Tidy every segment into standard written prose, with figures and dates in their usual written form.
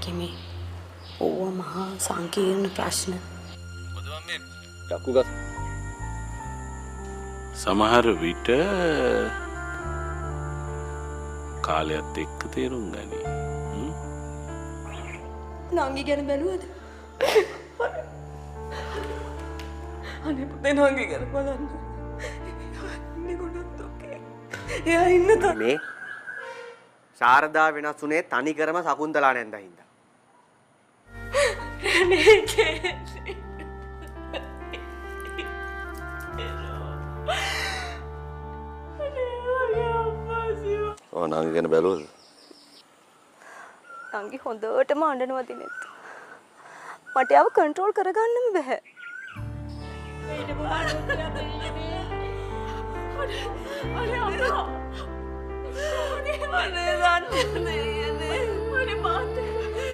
කෙමේ ඕව මහා සංකීර්ණ ප්‍රශ්න. චක්කුගස් සමහර විට කාලයත් එක්ක තේරුම් ගනි. නංගි ගැන බැලුවද? අනේ පුතේ නංගි ගැන බලන්න. ඉන්නේ ගොඩක් දුකේ. එයා ඉන්න මේ ශාරදා වෙනස් උනේ තනිකරම සකුන්තලා නැන්දා හින්දා. නංගි ගැන බැලුවද? නංගි හොඳටම අඬනවා දිනෙත්. මට යව කන්ට්‍රෝල් කරගන්නම බැහැ.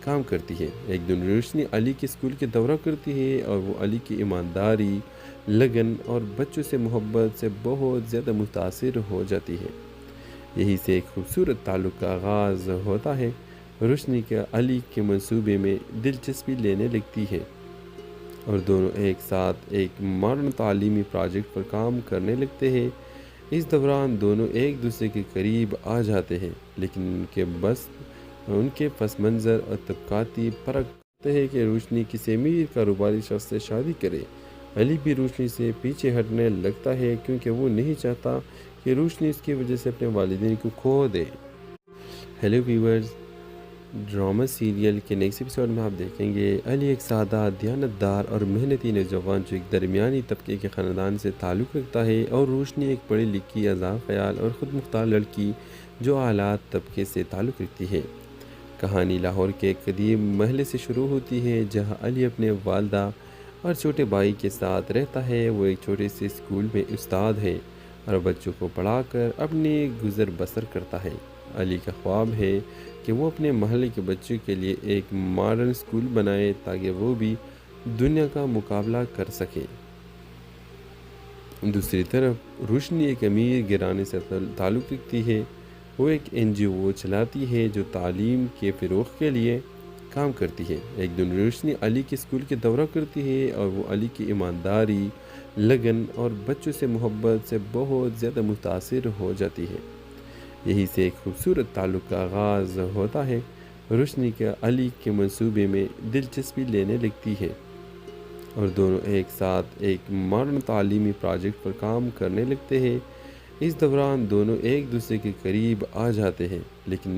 کام کرتی ہے۔ ایک دن روشنی علی کے اسکول کے دورہ کرتی ہے اور وہ علی کی ایمانداری، لگن اور بچوں سے محبت سے بہت زیادہ متاثر ہو جاتی ہے۔ یہی سے ایک خوبصورت تعلق کا آغاز ہوتا ہے۔ روشنی کے علی کے منصوبے میں دلچسپی لینے لگتی ہے اور دونوں ایک ساتھ ایک ماڈرن تعلیمی پروجیکٹ پر کام کرنے لگتے ہیں۔ اس دوران دونوں ایک دوسرے کے قریب آ جاتے ہیں، لیکن ان کے پس منظر اور طبقاتی فرق ہوتے ہیں کہ روشنی کسی امیر کاروباری شخص سے شادی کرے۔ علی بھی روشنی سے پیچھے ہٹنے لگتا ہے کیونکہ وہ نہیں چاہتا کہ روشنی اس کی وجہ سے اپنے والدین کو کھو دے۔ ہیلو ویورز، ڈرامہ سیریل کے نیکسٹ ایپیسوڈ میں آپ دیکھیں گے علی ایک سادہ، دیانتدار اور محنتی نوجوان جو ایک درمیانی طبقے کے خاندان سے تعلق رکھتا ہے، اور روشنی ایک پڑھی لکھی، آزاد خیال اور خود مختار لڑکی جو اعلیٰ طبقے سے تعلق رکھتی ہے۔ کہانی لاہور کے ایک قدیم محلے سے شروع ہوتی ہے جہاں علی اپنے والدہ اور چھوٹے بھائی کے ساتھ رہتا ہے۔ وہ ایک چھوٹے سے اسکول میں استاد ہے اور بچوں کو پڑھا کر اپنی گزر بسر کرتا ہے۔ علی کا خواب ہے کہ وہ اپنے محلے کے بچوں کے لیے ایک ماڈرن اسکول بنائے تاکہ وہ بھی دنیا کا مقابلہ کر سکے۔ دوسری طرف روشنی ایک امیر گھرانے سے تعلق رکھتی ہے۔ وہ ایک NGO چلاتی ہے جو تعلیم کے فروغ کے لیے کام کرتی ہے۔ ایک دن روشنی علی کے اسکول کے دورہ کرتی ہے اور وہ علی کی ایمانداری، لگن اور بچوں سے محبت سے بہت زیادہ متاثر ہو جاتی ہے۔ یہی سے ایک خوبصورت تعلق کا آغاز ہوتا ہے۔ روشنی کے علی کے منصوبے میں دلچسپی لینے لگتی ہے اور دونوں ایک ساتھ ایک ماڈرن تعلیمی پروجیکٹ پر کام کرنے لگتے ہیں۔ اس دوران دونوں ایک دوسرے کے قریب آ جاتے ہیں، لیکن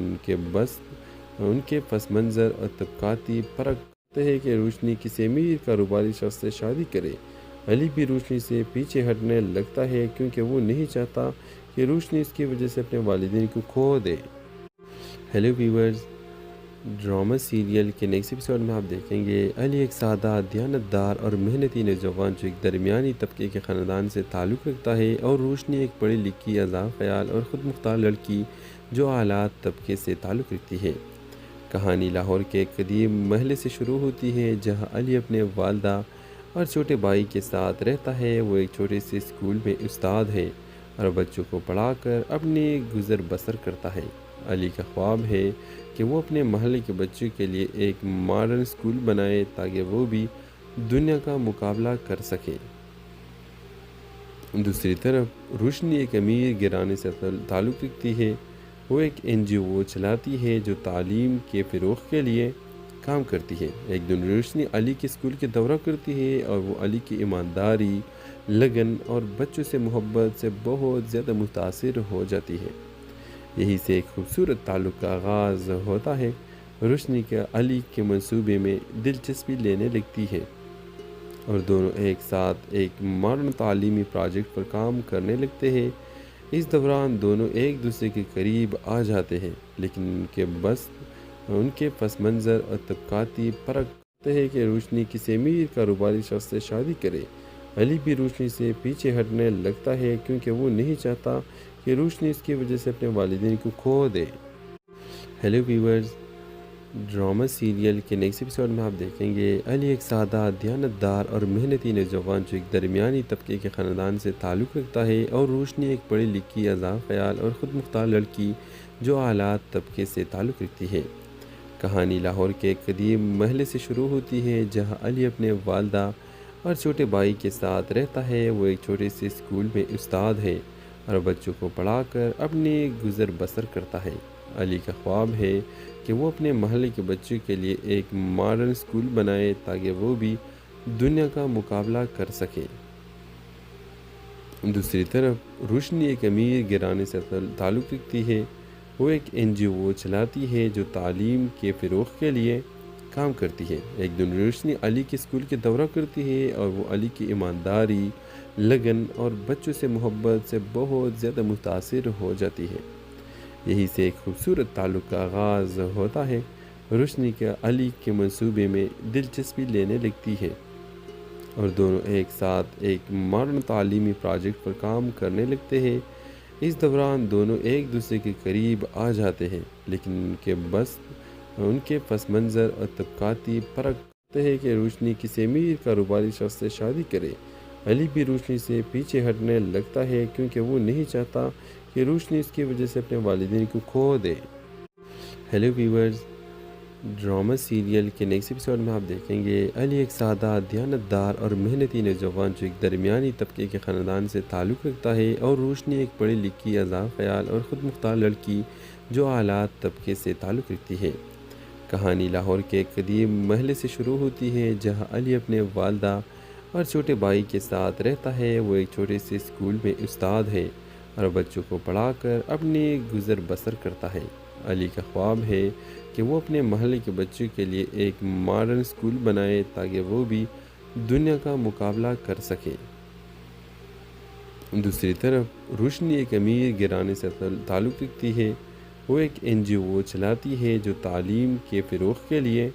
ان کے پس منظر اور طبقاتی فرق ہوتے ہیں کہ روشنی کسی امیر کاروباری شخص سے شادی کرے۔ علی بھی روشنی سے پیچھے ہٹنے لگتا ہے کیونکہ وہ نہیں چاہتا کہ روشنی اس کی وجہ سے اپنے والدین کو کھو دے۔ ہیلو ویورز، ڈرامہ سیریل کے نیکسٹ ایپیسوڈ میں آپ دیکھیں گے علی ایک سادہ، دیانتدار اور محنتی نوجوان جو ایک درمیانی طبقے کے خاندان سے تعلق رکھتا ہے، اور روشنی ایک پڑھی لکھی، آزاد خیال اور خود مختار لڑکی جو اعلیٰ طبقے سے تعلق رکھتی ہے۔ کہانی لاہور کے ایک قدیم محلے سے شروع ہوتی ہے جہاں علی اپنے والدہ اور چھوٹے بھائی کے ساتھ رہتا ہے۔ وہ ایک چھوٹے سے اسکول میں استاد ہے اور بچوں کو پڑھا کر اپنی گزر بسر کرتا ہے۔ علی کا خواب ہے کہ وہ اپنے محلے کے بچوں کے لیے ایک ماڈرن اسکول بنائے تاکہ وہ بھی دنیا کا مقابلہ کر سکے۔ دوسری طرف روشنی ایک امیر گھرانے سے تعلق رکھتی ہے۔ وہ ایک NGO چلاتی ہے جو تعلیم کے فروغ کے لیے کام کرتی ہے۔ ایک دن روشنی علی کے اسکول کے دورہ کرتی ہے اور وہ علی کی ایمانداری، لگن اور بچوں سے محبت سے بہت زیادہ متاثر ہو جاتی ہے۔ یہی سے ایک خوبصورت تعلق کا آغاز ہوتا ہے۔ روشنی کے علی کے منصوبے میں دلچسپی لینے لگتی ہے اور دونوں ایک ساتھ ایک ماڈرن تعلیمی پروجیکٹ پر کام کرنے لگتے ہیں۔ اس دوران دونوں ایک دوسرے کے قریب آ جاتے ہیں، لیکن ان کے پس منظر اور طبقاتی فرق ہوتے ہیں کہ روشنی کسی امیر کاروباری شخص سے شادی کرے۔ علی بھی روشنی سے پیچھے ہٹنے لگتا ہے کیونکہ وہ نہیں چاہتا کہ روشنی اس کی وجہ سے اپنے والدین کو کھو دے۔ ہیلو ویورز، ڈرامہ سیریل کے نیکسٹ ایپیسوڈ میں آپ دیکھیں گے علی ایک سادہ، دیانتدار اور محنتی نوجوان جو ایک درمیانی طبقے کے خاندان سے تعلق رکھتا ہے، اور روشنی ایک پڑھی لکھی، آزاد خیال اور خود مختار لڑکی جو اعلیٰ طبقے سے تعلق رکھتی ہے۔ کہانی لاہور کے ایک قدیم محلے سے شروع ہوتی ہے جہاں علی اپنے والدہ اور چھوٹے بھائی کے ساتھ رہتا ہے۔ وہ ایک چھوٹے سے اسکول میں استاد ہے اور بچوں کو پڑھا کر اپنی گزر بسر کرتا ہے۔ علی کا خواب ہے کہ وہ اپنے محلے کے بچوں کے لیے ایک ماڈرن اسکول بنائے تاکہ وہ بھی دنیا کا مقابلہ کر سکے۔ دوسری طرف روشنی ایک امیر گھرانے سے تعلق رکھتی ہے۔ وہ ایک NGO چلاتی ہے جو تعلیم کے فروغ کے لیے کام کرتی ہے۔ ایک دن روشنی علی کے اسکول کے دورہ کرتی ہے اور وہ علی کی ایمانداری، لگن اور بچوں سے محبت سے بہت زیادہ متاثر ہو جاتی ہے۔ یہی سے ایک خوبصورت تعلق کا آغاز ہوتا ہے۔ روشنی کے علی کے منصوبے میں دلچسپی لینے لگتی ہے اور دونوں ایک ساتھ ایک ماڈرن تعلیمی پروجیکٹ پر کام کرنے لگتے ہیں۔ اس دوران دونوں ایک دوسرے کے قریب آ جاتے ہیں، لیکن ان کے پس منظر اور طبقاتی فرق ہے کہ روشنی کسی امیر کاروباری شخص سے شادی کرے۔ علی بھی روشنی سے پیچھے ہٹنے لگتا ہے کیونکہ وہ نہیں چاہتا کہ روشنی اس کی وجہ سے اپنے والدین کو کھو دے۔ ہیلو ویورز، ڈرامہ سیریل کے نیکسٹ ایپیسوڈ میں آپ دیکھیں گے علی ایک سادہ، دیانتدار اور محنتی نوجوان جو ایک درمیانی طبقے کے خاندان سے تعلق رکھتا ہے، اور روشنی ایک پڑھی لکھی، آزاد خیال اور خود مختار لڑکی جو اعلیٰ طبقے سے تعلق رکھتی ہے۔ کہانی لاہور کے ایک قدیم محلے سے شروع ہوتی ہے جہاں علی اپنے والدہ اور چھوٹے بھائی کے ساتھ رہتا ہے۔ وہ ایک چھوٹے سے اسکول میں استاد ہے اور بچوں کو پڑھا کر اپنی گزر بسر کرتا ہے۔ علی کا خواب ہے کہ وہ اپنے محلے کے بچوں کے لیے ایک ماڈرن اسکول بنائے تاکہ وہ بھی دنیا کا مقابلہ کر سکے۔ دوسری طرف روشنی ایک امیر گھرانے سے تعلق رکھتی ہے۔ وہ ایک NGO چلاتی ہے جو تعلیم کے فروغ کے لیے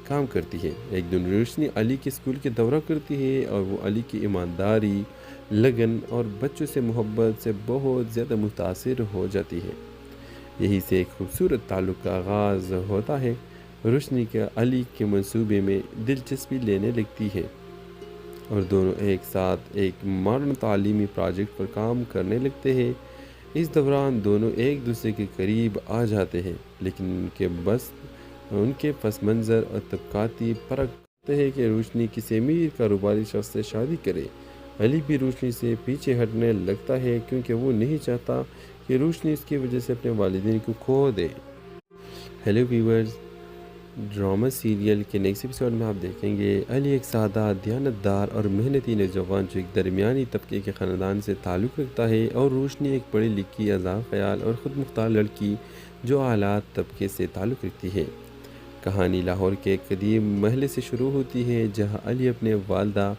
کام کرتی ہے۔ ایک دن روشنی علی کے اسکول کے دورہ کرتی ہے اور وہ علی کی ایمانداری، لگن اور بچوں سے محبت سے بہت زیادہ متاثر ہو جاتی ہے۔ یہی سے ایک خوبصورت تعلق کا آغاز ہوتا ہے۔ روشنی کا علی کے منصوبے میں دلچسپی لینے لگتی ہے اور دونوں ایک ساتھ ایک ماڈرن تعلیمی پروجیکٹ پر کام کرنے لگتے ہیں۔ اس دوران دونوں ایک دوسرے کے قریب آ جاتے ہیں، لیکن ان کے پس منظر اور طبقاتی فرق ہے کہ روشنی کسی امیر کاروباری شخص سے شادی کرے۔ علی بھی روشنی سے پیچھے ہٹنے لگتا ہے کیونکہ وہ نہیں چاہتا کہ روشنی اس کی وجہ سے اپنے والدین کو کھو دے۔ ہیلو ویورز، ڈرامہ سیریل کے نیکسٹ ایپیسوڈ میں آپ دیکھیں گے علی ایک سادہ، دیانتدار اور محنتی نوجوان جو ایک درمیانی طبقے کے خاندان سے تعلق رکھتا ہے، اور روشنی ایک پڑھی لکھی، آزاد خیال اور خود مختار لڑکی جو اعلیٰ طبقے سے تعلق رکھتی ہے۔ کہانی لاہور کے ایک قدیم محلے سے شروع ہوتی ہے جہاں علی اپنے والدہ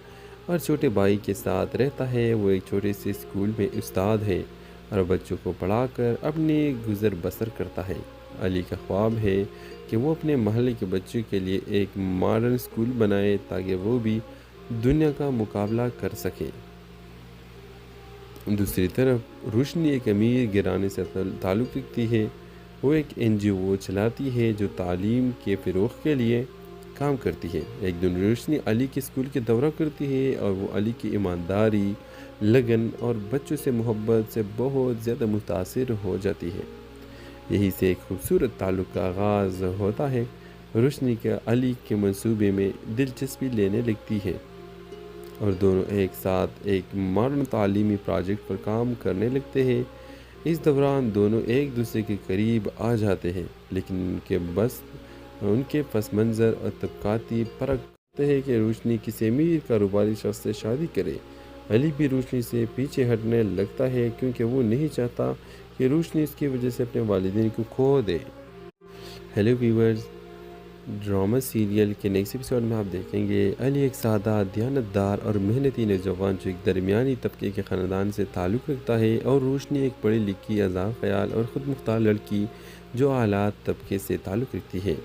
اور چھوٹے بھائی کے ساتھ رہتا ہے۔ وہ ایک چھوٹے سے اسکول میں استاد ہے اور بچوں کو پڑھا کر اپنی گزر بسر کرتا ہے۔ علی کا خواب ہے کہ وہ اپنے محلے کے بچوں کے لیے ایک ماڈرن اسکول بنائے تاکہ وہ بھی دنیا کا مقابلہ کر سکے۔ دوسری طرف روشنی ایک امیر گھرانے سے تعلق رکھتی ہے۔ وہ ایک NGO چلاتی ہے جو تعلیم کے فروغ کے لیے کام کرتی ہے۔ ایک دن روشنی علی کے اسکول کے دورہ کرتی ہے اور وہ علی کی ایمانداری، لگن اور بچوں سے محبت سے بہت زیادہ متاثر ہو جاتی ہے۔ یہی سے ایک خوبصورت تعلق کا آغاز ہوتا ہے۔ روشنی کا علی کے منصوبے میں دلچسپی لینے لگتی ہے اور دونوں ایک ساتھ ایک ماڈرن تعلیمی پروجیکٹ پر کام کرنے لگتے ہیں۔ اس دوران دونوں ایک دوسرے کے قریب آ جاتے ہیں، لیکن ان کے پس منظر اور طبقاتی فرق ہے کہ روشنی کسی امیر کاروباری شخص سے شادی کرے۔ علی بھی روشنی سے پیچھے ہٹنے لگتا ہے کیونکہ وہ نہیں چاہتا کہ روشنی اس کی وجہ سے اپنے والدین کو کھو دے۔ ہیلو ویورز، ڈرامہ سیریل کے نیکسٹ ایپیسوڈ میں آپ دیکھیں گے علی ایک سادہ، دیانتدار اور محنتی نوجوان جو ایک درمیانی طبقے کے خاندان سے تعلق رکھتا ہے، اور روشنی ایک پڑھی لکھی، آزاد خیال اور خود مختار لڑکی جو اعلیٰ طبقے سے تعلق رکھتی ہے۔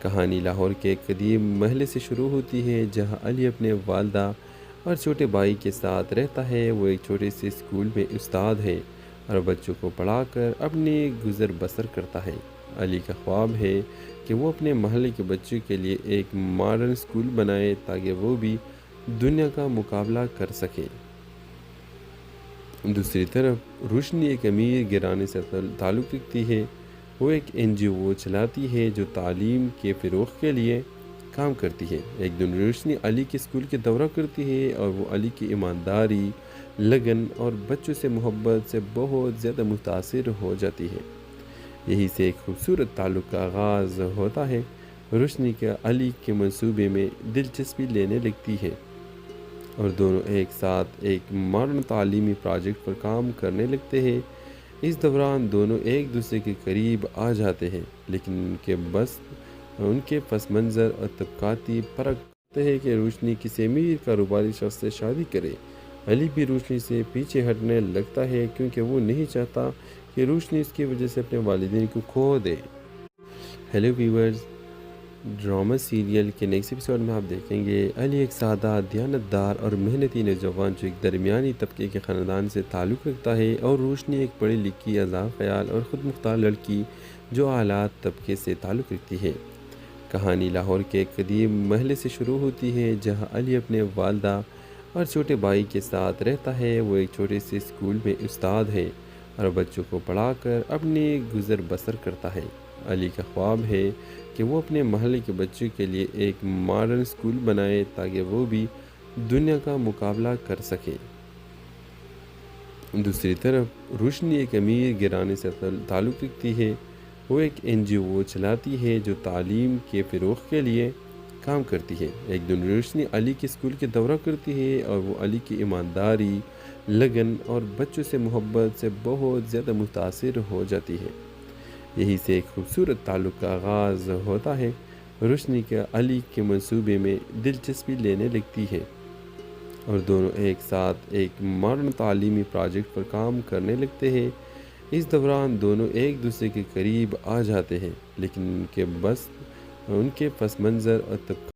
کہانی لاہور کے ایک قدیم محلے سے شروع ہوتی ہے جہاں علی اپنے والدہ اور چھوٹے بھائی کے ساتھ رہتا ہے۔ وہ ایک چھوٹے سے اسکول میں استاد ہے اور بچوں کو پڑھا کر اپنی گزر بسر کرتا ہے۔ علی کا خواب ہے کہ وہ اپنے محلے کے بچوں کے لیے ایک ماڈرن اسکول بنائے تاکہ وہ بھی دنیا کا مقابلہ کر سکے۔ دوسری طرف روشنی ایک امیر گھرانے سے تعلق رکھتی ہے۔ وہ ایک NGO چلاتی ہے جو تعلیم کے فروغ کے لیے کام کرتی ہے۔ ایک دن روشنی علی کے اسکول کے دورہ کرتی ہے اور وہ علی کی ایمانداری، لگن اور بچوں سے محبت سے بہت زیادہ متاثر ہو جاتی ہے۔ یہی سے ایک خوبصورت تعلق کا آغاز ہوتا ہے۔ روشنی کا علی کے منصوبے میں دلچسپی لینے لگتی ہے اور دونوں ایک ساتھ ایک ماڈرن تعلیمی پروجیکٹ پر کام کرنے لگتے ہیں۔ اس دوران دونوں ایک دوسرے کے قریب آ جاتے ہیں، لیکن ان کے پس منظر اور طبقاتی فرق ہے کہ روشنی کسی امیر کاروباری شخص سے شادی کرے۔ علی بھی روشنی سے پیچھے ہٹنے لگتا ہے کیونکہ وہ نہیں چاہتا کہ روشنی اس کی وجہ سے اپنے والدین کو کھو دے۔ ہیلو ویورز، ڈرامہ سیریل کے نیکسٹ ایپیسوڈ میں آپ دیکھیں گے علی ایک سادہ دیانتدار اور محنتی نوجوان جو ایک درمیانی طبقے کے خاندان سے تعلق رکھتا ہے، اور روشنی ایک پڑھی لکھی آزاد خیال اور خود مختار لڑکی جو اعلیٰ طبقے سے تعلق رکھتی ہے۔ کہانی لاہور کے ایک قدیم محلے سے شروع ہوتی ہے جہاں علی اپنے والدہ اور چھوٹے بھائی کے ساتھ رہتا ہے۔ وہ ایک چھوٹے سے اسکول میں استاد ہے اور بچوں کو پڑھا کر اپنی گزر بسر کرتا ہے۔ علی کا خواب ہے کہ وہ اپنے محلے کے بچوں کے لیے ایک ماڈرن اسکول بنائے تاکہ وہ بھی دنیا کا مقابلہ کر سکے۔ دوسری طرف روشنی ایک امیر گھرانے سے تعلق رکھتی ہے۔ وہ ایک NGO چلاتی ہے جو تعلیم کے فروغ کے لیے کام کرتی ہے۔ ایک دن روشنی علی کے اسکول کے دورہ کرتی ہے اور وہ علی کی ایمانداری، لگن اور بچوں سے محبت سے بہت زیادہ متاثر ہو جاتی ہے۔ یہی سے ایک خوبصورت تعلق کا آغاز ہوتا ہے۔ روشنی کا علی کے منصوبے میں دلچسپی لینے لگتی ہے اور دونوں ایک ساتھ ایک ماڈرن تعلیمی پروجیکٹ پر کام کرنے لگتے ہیں۔ اس دوران دونوں ایک دوسرے کے قریب آ جاتے ہیں، لیکن ان کے پس منظر اور طبقہ